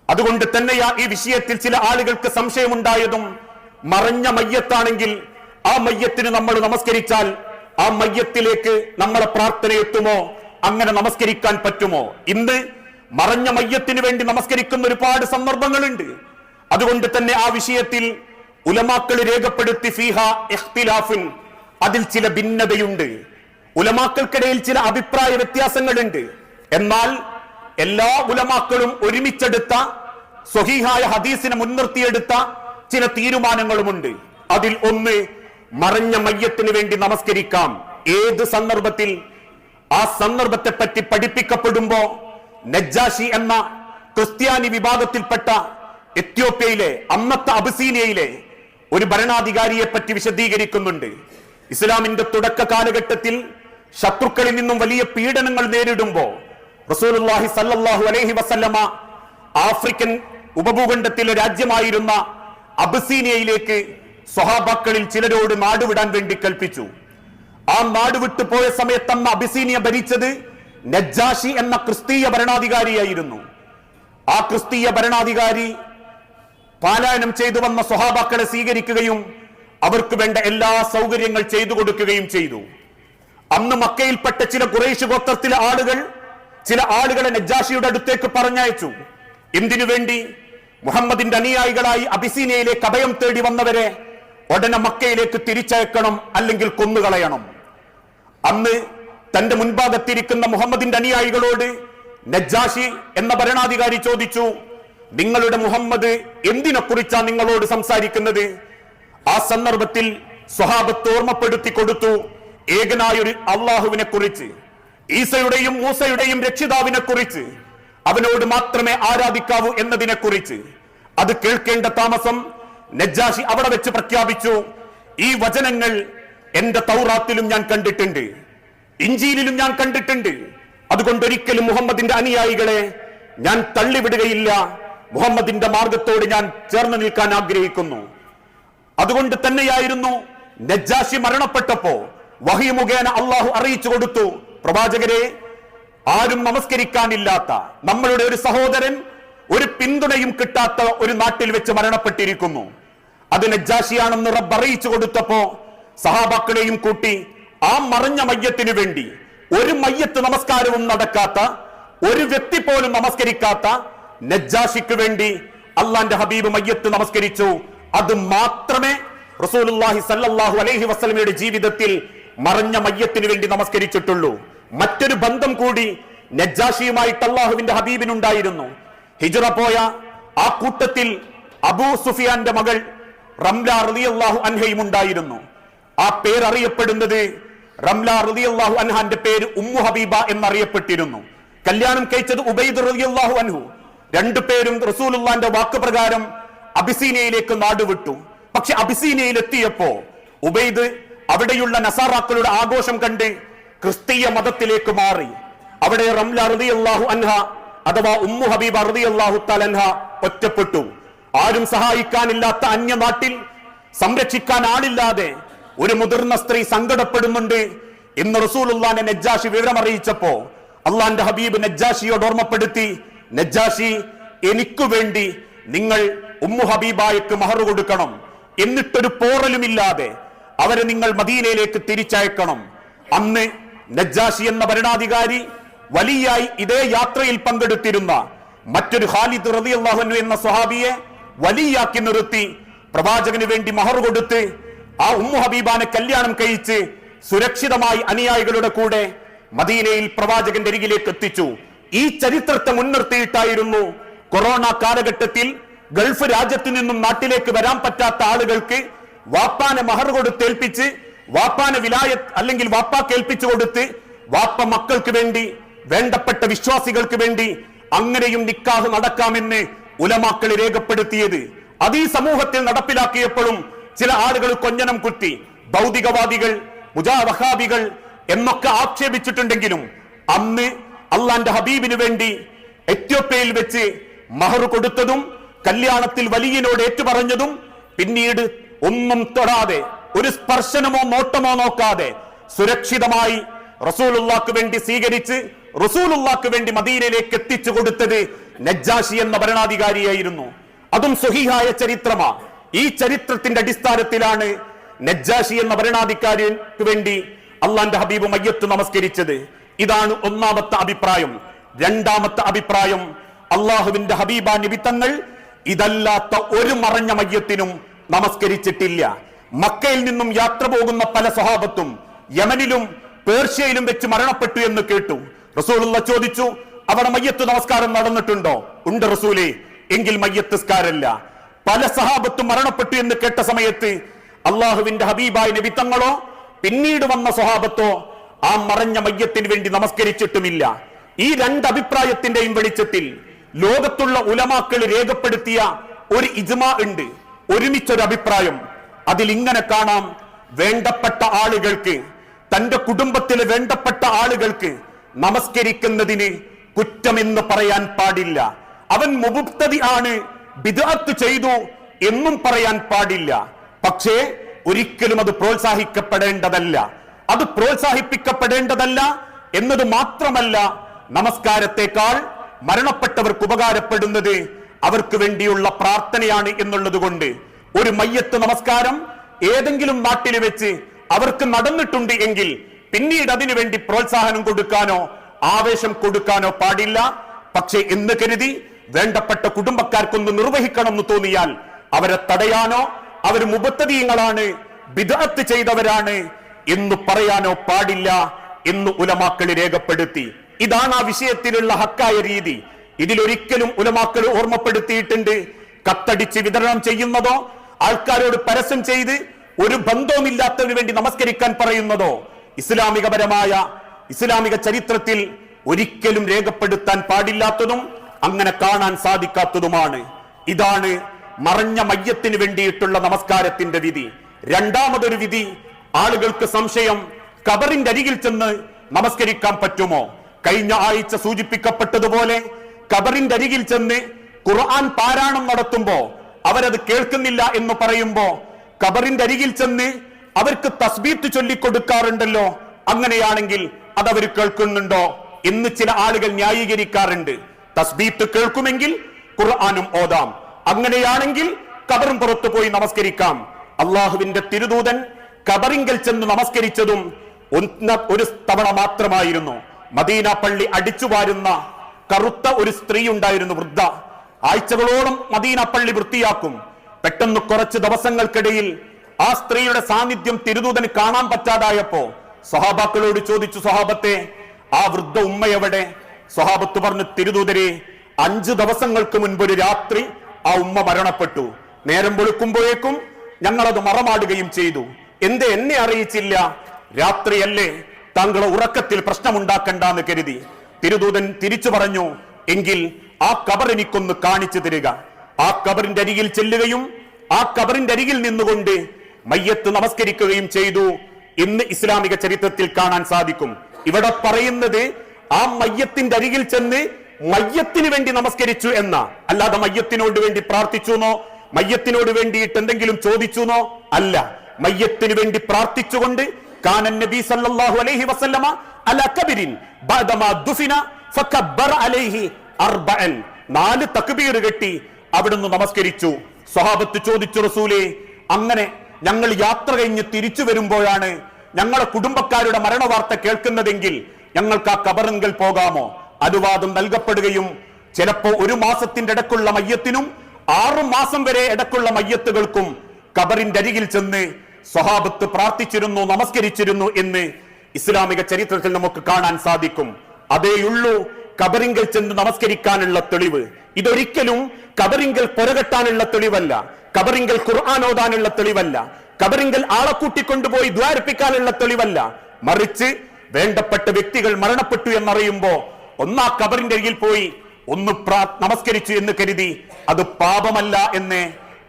അതുകൊണ്ട് തന്നെയാ ഈ വിഷയത്തിൽ ചില ആളുകൾക്ക് സംശയമുണ്ടായതും. മറഞ്ഞ മയ്യത്താണെങ്കിൽ ആ മയ്യത്തിന് നമ്മൾ നമസ്കരിച്ചാൽ ആ മയ്യത്തിലേക്ക് നമ്മളെ പ്രാർത്ഥന എത്തുമോ? അങ്ങനെ നമസ്കരിക്കാൻ പറ്റുമോ? ഇന്ന് മറഞ്ഞ മയ്യത്തിന് വേണ്ടി നമസ്കരിക്കുന്ന ഒരുപാട് സന്ദർഭങ്ങളുണ്ട്. അതുകൊണ്ട് തന്നെ ആ വിഷയത്തിൽ ഉലമാക്കൾ രേഖപ്പെടുത്തി ഫീഹ ഇഖ്തിലാഫുൻ, അതിൽ ചില ഭിന്നതയുണ്ട്. ഉലമാക്കൾക്കിടയിൽ ചില അഭിപ്രായ വ്യത്യാസങ്ങളുണ്ട്. എന്നാൽ എല്ലാ ഉലമാക്കളും ഒരുമിച്ചെടുത്ത സ്വഹീഹായ ഹദീസിനെ മുൻനിർത്തിയെടുത്ത ചില തീരുമാനങ്ങളുമുണ്ട്. അതിൽ ഒന്ന്, മറഞ്ഞ മയ്യത്തിന് വേണ്ടി നമസ്കരിക്കാം. ഏത് സന്ദർഭത്തിൽ? ആ സന്ദർഭത്തെ പറ്റി പഠിപ്പിക്കപ്പെടുമ്പോ നജ്ജാഷി എന്ന ക്രിസ്ത്യാനി വിഭാഗത്തിൽപ്പെട്ട എത്യോപ്യയിലെ, അന്നത്തെ അബസീനിയയിലെ ഒരു ഭരണാധികാരിയെ പറ്റി വിശദീകരിക്കുന്നുണ്ട്. ഇസ്ലാമിന്റെ തുടക്ക കാലഘട്ടത്തിൽ ശത്രുക്കളിൽ നിന്നും വലിയ പീഡനങ്ങൾ നേരിടുമ്പോ റസൂലുള്ളാഹി സല്ലല്ലാഹു അലൈഹി വസല്ലമ ആഫ്രിക്കൻ ഉപഭൂഖണ്ഡത്തിലെ രാജ്യമായിരുന്ന അബസീനിയയിലേക്ക് സ്വഹാബാക്കളിൽ ചിലരോട് നാടുവിടാൻ വേണ്ടി കൽപ്പിച്ചു. ആ നാട് വിട്ടു പോയ സമയത്ത് അന്ന് അബസീനിയ ഭരിച്ചത് നജ്ജാഷി എന്ന ക്രിസ്തീയ ഭരണാധികാരിയായിരുന്നു. ആ ക്രിസ്തീയ ഭരണാധികാരി പാലായനം ചെയ്തു വന്ന സ്വഹാബാക്കളെ സ്വീകരിക്കുകയും അവർക്ക് വേണ്ട എല്ലാ സൗകര്യങ്ങൾ ചെയ്തു കൊടുക്കുകയും ചെയ്തു. അന്ന് മക്കയിൽപ്പെട്ട ചില ഖുറൈശ് ഗോത്രത്തിലെ ആളുകൾ ചില ആളുകളെ നജ്ജാഷിയുടെ അടുത്തേക്ക് പറഞ്ഞയച്ചു. എന്തിനു വേണ്ടി? മുഹമ്മദിന്റെ അനുയായികളായി അബിസീനിയയിലേക്ക് അഭയം തേടി വന്നവരെ ഉടനെ മക്കയിലേക്ക് തിരിച്ചയക്കണം, അല്ലെങ്കിൽ കൊന്നുകളയണം. അന്ന് തന്റെ മുൻഭാഗത്തിരിക്കുന്ന മുഹമ്മദിന്റെ അനുയായികളോട് നജ്ജാഷി എന്ന ഭരണാധികാരി ചോദിച്ചു, നിങ്ങളുടെ മുഹമ്മദ് എന്തിനെ കുറിച്ചാണ് നിങ്ങളോട് സംസാരിക്കുന്നത്? ആ സന്ദർഭത്തിൽ സ്വഹാബത്ത് ഓർമ്മപ്പെടുത്തി കൊടുത്തു, ഏകനായൊരു അള്ളാഹുവിനെ കുറിച്ച്, ഈസയുടെയും മൂസയുടെയും രക്ഷിതാവിനെ കുറിച്ച്, അവനോട് മാത്രമേ ആരാധിക്കാവൂ എന്നതിനെ കുറിച്ച്. അത് കേൾക്കേണ്ട താമസം നജ്ജാഷി അവിടെ വെച്ച് പ്രഖ്യാപിച്ചു, ഈ വചനങ്ങൾ എന്റെ തൗറാത്തിലും ഞാൻ കണ്ടിട്ടുണ്ട്, ഇഞ്ചീലിലും ഞാൻ കണ്ടിട്ടുണ്ട്. അതുകൊണ്ട് ഒരിക്കലും മുഹമ്മദിന്റെ അനുയായികളെ ഞാൻ തള്ളിവിടുകയില്ല. മുഹമ്മദിന്റെ മാർഗത്തോട് ഞാൻ ചേർന്ന് നിൽക്കാൻ ആഗ്രഹിക്കുന്നു. അതുകൊണ്ട് തന്നെയായിരുന്നു നജ്ജാഷി മരണപ്പെട്ടപ്പോ വഹി മുഖേന അള്ളാഹു അറിയിച്ചു കൊടുത്തു, പ്രവാചകരെ, ആരും നമസ്കരിക്കാനില്ലാത്ത നമ്മളുടെ ഒരു സഹോദരൻ ഒരു പിന്തുണയും കിട്ടാത്ത ഒരു നാട്ടിൽ വെച്ച് മരണപ്പെട്ടിരിക്കുന്നു. അത് നജ്ജാഷിയാണെന്ന് റബ്ബ് അറിയിച്ചു കൊടുത്തപ്പോ സഹാബാക്കളെയും കൂട്ടി ആ മറഞ്ഞ മയ്യത്തിനു വേണ്ടി ഒരു മയ്യത്ത് നമസ്കാരവും നടക്കാത്ത, ഒരു വ്യക്തി പോലും നമസ്കരിക്കാത്ത നജ്ജാഷിക്ക് വേണ്ടി അള്ളാന്റെ ഹബീബ് മയ്യത്ത് നമസ്കരിച്ചു. അത് മാത്രമേ റസൂലുള്ളാഹി സല്ലല്ലാഹു അലൈഹി വസല്ലമയുടെ ജീവിതത്തിൽ മറഞ്ഞ മയ്യത്തിന് വേണ്ടി നമസ്കരിച്ചിട്ടുള്ളൂ. മറ്റൊരു ബന്ധം കൂടി നജ്ജാഷിയുമായിട്ട് അള്ളാഹുവിന്റെ ഹബീബിനുണ്ടായിരുന്നു. ഹിജ്റ പോയ ആ കൂട്ടത്തിൽ അബൂ സുഫിയാന്റെ മകൾ റംല റളിയല്ലാഹു അൻഹയും ഉണ്ടായിരുന്നു. ആ പേരറിയപ്പെടുന്നത്, റംല റളിയല്ലാഹു അൻഹാന്റെ പേര് ഉമ്മു ഹബീബ എന്നറിയപ്പെട്ടിരുന്നു. കല്യാണം കഴിച്ചത് ഉബൈദ് റളിയല്ലാഹു അൻഹു. രണ്ടുപേരും റസൂലുള്ളാന്റെ വാക്ക് പ്രകാരം അബിസീനിയയിലേക്ക് നാടുവിട്ടു. പക്ഷെ അബിസീനിയയിൽ എത്തിയപ്പോ ഉബൈദ് അവിടെയുള്ള നസാറാക്കളുടെ ആഘോഷം കണ്ട് ക്രിസ്തീയ മതത്തിലേക്ക് മാറി. അവിടെ റംല റളിയല്ലാഹു അൻഹ അഥവാ ഉമ്മു ഹബീബ റളിയല്ലാഹു തആല അൻഹ ഒറ്റപ്പെട്ടു. ആരും സഹായിക്കാനില്ലാത്ത അന്യനാട്ടിൽ, സംരക്ഷിക്കാൻ ആളില്ലാതെ ഒരു മുതിർന്ന സ്ത്രീ സങ്കടപ്പെടുന്നുണ്ട് എന്ന് റസൂലുള്ളാഹിനെ നജ്ജാഷി വിവരമറിയിച്ചപ്പോ അള്ളാന്റെ ഹബീബ് നജ്ജാഷിയോട് ഓർമ്മപ്പെടുത്തി, നജ്ജാഷി, എനിക്കു വേണ്ടി നിങ്ങൾ ഉമ്മു ഹബീബായ്ക്ക് മഹർ കൊടുക്കണം. എന്നിട്ടൊരു പോറലുമില്ലാതെ അവരെ നിങ്ങൾ മദീനയിലേക്ക് തിരിച്ചയക്കണം. അന്ന് നജ്ജാഷി എന്ന ഭരണാധികാരി വലിയായി ഇതേ യാത്രയിൽ പങ്കെടുത്തിരുന്ന മറ്റൊരു ഖാലിദ് റളിയല്ലാഹു അൻഹു എന്ന സ്വഹാബിയെ വലിയാക്കി നിർത്തി പ്രവാചകന് വേണ്ടി മഹർ കൊടുത്ത് ആ ഉമ്മു ഹബീബാനെ കല്യാണം കഴിച്ച് സുരക്ഷിതമായി അനുയായികളുടെ കൂടെ മദീനയിൽ പ്രവാചകന്റെ അരികിലേക്ക് എത്തിച്ചു. ഈ ചരിത്രത്തെ മുൻനിർത്തിയിട്ടായിരുന്നു കൊറോണ കാലഘട്ടത്തിൽ ഗൾഫ് രാജ്യത്തു നിന്നും നാട്ടിലേക്ക് വരാൻ പറ്റാത്ത ആളുകൾക്ക് വാപ്പാനെ മഹർ കൊടുത്തേൽപ്പിച്ച്, വാപ്പാനെ വിലായത്ത് അല്ലെങ്കിൽ വാപ്പാക്ക് ഏൽപ്പിച്ചു കൊടുത്ത് വാപ്പ മക്കൾക്ക് വേണ്ടി, വേണ്ടപ്പെട്ട വിശ്വാസികൾക്ക് വേണ്ടി അങ്ങനെയും നിക്കാഹ് നടക്കാമെന്ന് ഉലമാക്കൾ രേഖപ്പെടുത്തിയത്. അത് ഈ സമൂഹത്തിൽ നടപ്പിലാക്കിയപ്പോഴും ചില ആളുകൾ കൊഞ്ഞനം കുത്തി ഭൗതികവാദികൾ, മുജാവഹാബികൾ എന്നൊക്കെ ആക്ഷേപിച്ചിട്ടുണ്ടെങ്കിലും അന്ന് അള്ളാന്റെ ഹബീബിന് വേണ്ടി എത്യോപ്യയിൽ വെച്ച് മഹർ കൊടുത്തതും കല്യാണത്തിൽ വലിയനോട് ഏറ്റുപറഞ്ഞതും പിന്നീട് ഒന്നും തൊടാതെ, ഒരു സ്പർശനമോ നോട്ടമോ നോക്കാതെ സുരക്ഷിതമായി റസൂലുള്ളാഹിക്ക് വേണ്ടി സ്വീകരിച്ച് റസൂലുള്ളാഹിക്ക് വേണ്ടി മദീനയിലേക്ക് എത്തിച്ചു കൊടുത്തത് നജ്ജാശി എന്ന ഭരണാധികാരിയായിരുന്നു. അതും സ്വഹീഹായ ചരിത്രമാ. ഈ ചരിത്രത്തിന്റെ അടിസ്ഥാനത്തിലാണ് നജ്ജാശി എന്ന ഭരണാധികാരിക്ക് വേണ്ടി അള്ളാന്റെ ഹബീബ് മയ്യത്ത് നമസ്കരിച്ചത്. ഇതാണ് ഒന്നാമത്തെ അഭിപ്രായം. രണ്ടാമത്തെ അഭിപ്രായം, അള്ളാഹുവിന്റെ ഹബീബ നബി തങ്ങൾ ഇതല്ലാത്ത ഒരു മറഞ്ഞ മയ്യത്തിനും നമസ്കരിച്ചിട്ടില്ല. മക്കയിൽ നിന്നും യാത്ര പോകുന്ന പല സ്വഹാബത്തും യമനിലും പേർഷ്യയിലും വെച്ച് മരണപ്പെട്ടു എന്ന് കേട്ടു. റസൂലുള്ള ചോദിച്ചു, അവിടെ മയ്യത്ത് നമസ്കാരം നടന്നിട്ടുണ്ടോ? ഉണ്ട് റസൂലേ. എങ്കിൽ മയ്യത്ത് നിസ്കാരമല്ല. പല സഹാബത്തും മരണപ്പെട്ടു എന്ന് കേട്ട സമയത്ത് അള്ളാഹുവിന്റെ ഹബീബായ നബി തങ്ങളോ പിന്നീട് വന്ന സ്വഹാബത്തോ ആ മറഞ്ഞ മയ്യത്തിന് വേണ്ടി നമസ്കരിച്ചിട്ടുമില്ല. ഈ രണ്ട് അഭിപ്രായത്തിന്റെയും വെളിച്ചത്തിൽ ലോകത്തുള്ള ഉലമാക്കൾ രേഖപ്പെടുത്തിയ ഒരു ഇജ്മാ ഉണ്ട്, ഒരുമിച്ചൊരു അഭിപ്രായം. അതിൽ ഇങ്ങനെ കാണാം: വേണ്ടപ്പെട്ട ആളുകൾക്ക്, തന്റെ കുടുംബത്തിലെ വേണ്ടപ്പെട്ട ആളുകൾക്ക് നമസ്കരിക്കുന്നതിന് കുറ്റമെന്ന് പറയാൻ പാടില്ല. അവൻ മുബുത്തദി ആണ്, ബിദ്അത്ത് ചെയ്തു എന്നും പറയാൻ പാടില്ല. പക്ഷേ ഒരിക്കലും അത് പ്രോത്സാഹിക്കപ്പെടേണ്ടതല്ല. അത് പ്രോത്സാഹിപ്പിക്കപ്പെടേണ്ടതല്ല എന്നത് മാത്രമല്ല, നമസ്കാരത്തെക്കാൾ മരണപ്പെട്ടവർക്ക് ഉപകാരപ്പെടുന്നത് അവർക്ക് വേണ്ടിയുള്ള പ്രാർത്ഥനയാണ് എന്നുള്ളത് കൊണ്ട് ഒരു മയ്യത്ത് നമസ്കാരം ഏതെങ്കിലും നാട്ടിൽ വെച്ച് അവർക്ക് നടന്നിട്ടുണ്ട് എങ്കിൽ പിന്നീട് അതിനുവേണ്ടി പ്രോത്സാഹനം കൊടുക്കാനോ ആവേശം കൊടുക്കാനോ പാടില്ല. പക്ഷേ എന്ന് കരുതി വേണ്ടപ്പെട്ട കുടുംബക്കാർക്കൊന്ന് നിർവഹിക്കണം എന്ന് തോന്നിയാൽ അവരെ തടയാനോ അവർ മുബത്തദീങ്ങളാണ്, ബിദ്അത്ത് ചെയ്തവരാണ് എന്ന് പറയാനോ പാടില്ല എന്ന് ഉലമാക്കൾ രേഖപ്പെടുത്തി. ഇതാണ് ആ വിഷയത്തിലുള്ള ഹക്കായ രീതി. ഇതിലൊരിക്കലും ഉലമാക്കൾ ഓർമ്മപ്പെടുത്തിയിട്ടുണ്ട് കത്തടിച്ച് വിതരണം ചെയ്യുന്നതോ ആൾക്കാരോട് പരസ്യം ചെയ്ത് ഒരു ബന്ധവുമില്ലാത്തതിനു വേണ്ടി നമസ്കരിക്കാൻ പറയുന്നതോ ഇസ്ലാമികപരമായ ഇസ്ലാമിക ചരിത്രത്തിൽ ഒരിക്കലും രേഖപ്പെടുത്താൻ പാടില്ലാത്തതും അങ്ങനെ കാണാൻ സാധിക്കാത്തതുമാണ്. ഇതാണ് മറഞ്ഞ മയ്യത്തിന് വേണ്ടിയിട്ടുള്ള നമസ്കാരത്തിന്റെ വിധി. രണ്ടാമതൊരു വിധി, ആളുകൾക്ക് സംശയം, ഖബറിന്റെ അരികിൽ ചെന്ന് നമസ്കരിക്കാൻ പറ്റുമോ? കഴിഞ്ഞ ആഴ്ച സൂചിപ്പിക്കപ്പെട്ടതുപോലെ ഖബറിന്റെ അരികിൽ ചെന്ന് ഖുർആൻ പാരായണം നടത്തുമ്പോ അവരത് കേൾക്കുന്നില്ല എന്ന് പറയുമ്പോ ഖബറിന്റെ അരികിൽ ചെന്ന് അവർക്ക് തസ്ബീത്ത് ചൊല്ലിക്കൊടുക്കാറുണ്ടല്ലോ, അങ്ങനെയാണെങ്കിൽ അതവർ കേൾക്കുന്നുണ്ടോ എന്ന് ചില ആളുകൾ ന്യായീകരിക്കാറുണ്ട്. തസ്ബീത്ത് കേൾക്കുമെങ്കിൽ ഖുർആനും ഓതാം, അങ്ങനെയാണെങ്കിൽ ഖബറും പുറത്തു പോയി നമസ്കരിക്കാം. അള്ളാഹുവിന്റെ തിരുദൂതൻ ഖബറിങ്കൽ ചെന്ന് നമസ്കരിച്ചതും ഒരു തവണ മാത്രമായിരുന്നു. മദീന പള്ളി അടിച്ചുവാരുന്ന കറുത്ത ഒരു സ്ത്രീ ഉണ്ടായിരുന്നു, വൃദ്ധ. ആഴ്ചകളോളം മദീന പള്ളി വൃത്തിയാക്കും. പെട്ടെന്ന് കുറച്ച് ദിവസങ്ങൾക്കിടയിൽ ആ സ്ത്രീയുടെ സാന്നിധ്യം തിരുദൂതന് കാണാൻ പറ്റാതായപ്പോ സ്വഹാബാക്കളോട് ചോദിച്ചു, സ്വഹാബത്തെ, ആ വൃദ്ധ ഉമ്മയെവിടെ? സ്വഹാബത്ത് പറഞ്ഞു, തിരുദൂതരെ, 5 ദിവസങ്ങൾക്ക് മുൻപ് ഒരു രാത്രി ആ ഉമ്മ മരണപ്പെട്ടു. നേരം വെളുക്കുമ്പോഴേക്കും ഞങ്ങളത് മറമാടുകയും ചെയ്തു. എന്നെ അറിയിച്ചില്ല? രാത്രിയല്ലേ, താങ്കളെ ഉറക്കത്തിൽ പ്രശ്നമുണ്ടാക്കണ്ടെന്ന് കരുതി. തിരുദൂതൻ തിരിച്ചു പറഞ്ഞു, എങ്കിൽ ആ ഖബർ എനിക്കൊന്ന് കാണിച്ചു തരിക. ആ ഖബറിന്റെ അരികിൽ ചെല്ലുകയും ആ ഖബറിന്റെ അരികിൽ നിന്നുകൊണ്ട് മയ്യത്ത് നമസ്കരിക്കുകയും ചെയ്തു എന്ന് ഇസ്ലാമിക ചരിത്രത്തിൽ കാണാൻ സാധിക്കും. ഇവിടെ പറയുന്നത് ആ മയ്യത്തിന്റെ അരികിൽ ചെന്ന് മയ്യത്തിന് വേണ്ടി നമസ്കരിച്ചു എന്ന, അല്ലാതെ മയ്യത്തിനോട് വേണ്ടി പ്രാർത്ഥിച്ചുനോ മയ്യത്തിനോട് വേണ്ടിയിട്ട് എന്തെങ്കിലും ചോദിച്ചുനോ അല്ല. മയ്യത്തിന് വേണ്ടി പ്രാർത്ഥിച്ചുകൊണ്ട് കാനൻ നബി സല്ലല്ലാഹു അലൈഹി വസല്ലമ അലാ ഖബരിൻ ബഅദമാ ദുഫിന ഫകബ്ബറ അലൈഹി 4 തക്ബീർ കെട്ടി അവിടുന്ന് നമസ്കരിച്ചു. സ്വഹാബത്ത് ചോദിച്ചു, റസൂലേ, അങ്ങനെ ഞങ്ങൾ യാത്ര കഴിഞ്ഞ് തിരിച്ചു വരുമ്പോഴാണ് ഞങ്ങളുടെ കുടുംബക്കാരുടെ മരണവാർത്ത കേൾക്കുന്നതെങ്കിൽ ഞങ്ങൾക്ക് ആ ഖബറിങ്കൽ പോകാമോ? അനുവാദം നൽകപ്പെടുകയും ചിലപ്പോ 1 മാസത്തിന്റെ ഇടക്കുള്ള മയ്യത്തിനും 6 മാസം വരെ ഇടക്കുള്ള മയ്യത്തുകൾക്കും ഖബറിന്റെ അരികിൽ ചെന്ന് സ്വഹാബത്ത് പ്രാർത്ഥിച്ചിരുന്നു, നമസ്കരിച്ചിരുന്നു എന്ന് ഇസ്ലാമിക ചരിത്രത്തിൽ നമുക്ക് കാണാൻ സാധിക്കും. അതേയുള്ളൂ ഖബറിങ്കൽ ചെന്ന് നമസ്കരിക്കാനുള്ള തെളിവ്. ഇതൊരിക്കലും ഖബറിങ്കൽ പുറകെട്ടാനുള്ള തെളിവല്ല, ഖബറിങ്കൽ ഖുർആൻ ഓതാനുള്ള തെളിവല്ല, ഖബറിങ്കൽ ആളെ കൂട്ടിക്കൊണ്ടുപോയി ദ്വാരപ്പിക്കാനുള്ള തെളിവല്ല. മറിച്ച് വേണ്ടപ്പെട്ട വ്യക്തികൾ മരണപ്പെട്ടു എന്നറിയുമ്പോ ഒന്നാ ഖബറിന്റെ അരികിൽ പോയി ഒന്ന് നമസ്കരിച്ചു എന്ന് കരുതി അത് പാപമല്ല എന്ന്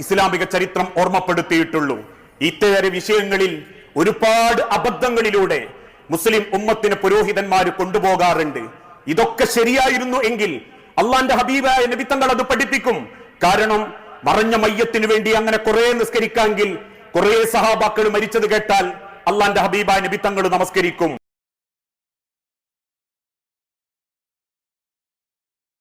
ഇസ്ലാമിക ചരിത്രം ഓർമ്മപ്പെടുത്തിയിട്ടുള്ളൂ. ഇത്തരം വിഷയങ്ങളിൽ ഒരുപാട് അബദ്ധങ്ങളിലൂടെ മുസ്ലിം ഉമ്മത്തിന് പുരോഹിതന്മാർ കൊണ്ടുപോകാറുണ്ട്. ഇതൊക്കെ ശരിയായിരുന്നു എങ്കിൽ അള്ളാന്റെ ഹബീബായ നബി തങ്ങൾ അത് പഠിപ്പിക്കും. കാരണം മറഞ്ഞ മയ്യത്തിന് വേണ്ടി അങ്ങനെ കുറെ നിസ്കരിക്കാമെങ്കിൽ കുറെ സഹാബാക്കൾ മരിച്ചത് കേട്ടാൽ അള്ളാന്റെ ഹബീബായ നബി തങ്ങൾ നമസ്കരിക്കും.